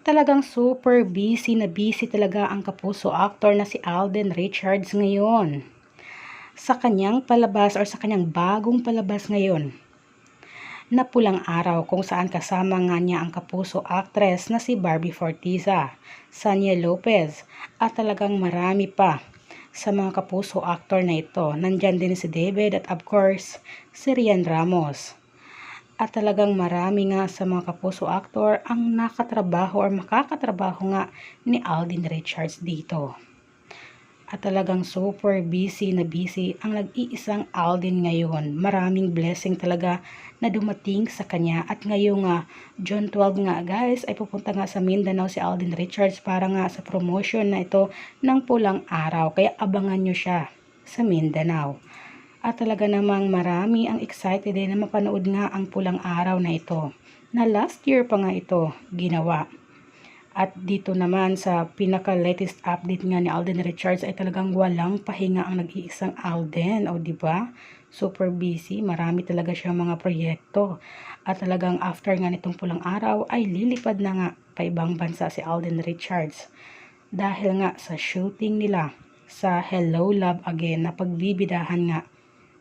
Talagang super busy talaga ang kapuso actor na si Alden Richards ngayon. Sa kanyang palabas or sa kanyang bagong palabas ngayon na Pulang Araw, kung saan kasama nga niya ang kapuso actress na si Barbie Fortiza, Sanya Lopez, at talagang marami pa sa mga kapuso actor na ito. Nandyan din si David at of course si Rian Ramos. At talagang marami nga sa mga kapuso actor ang nakatrabaho or makakatrabaho nga ni Alden Richards dito. At talagang super busy ang nag-iisang Alden ngayon. Maraming blessing talaga na dumating sa kanya. At ngayong June 12 nga guys, ay pupunta nga sa Mindanao si Alden Richards para nga sa promotion na ito ng Pulang Araw. Kaya abangan nyo siya sa Mindanao. At talaga namang marami ang excited din na mapanood nga ang Pulang Araw na ito. Na last year pa nga ito ginawa. At dito naman sa pinaka-latest update nga ni Alden Richards ay talagang walang pahinga ang nag-iisang Alden. O diba? Super busy. Marami talaga siyang mga proyekto. At talagang after nga nitong Pulang Araw ay lilipad na nga pa ibang bansa si Alden Richards. Dahil nga sa shooting nila sa Hello Love Again na pagbibidahan nga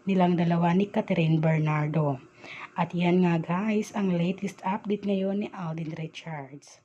nilang dalawa ni Catherine Bernardo. At yan nga guys, ang latest update ngayon ni Alden Richards.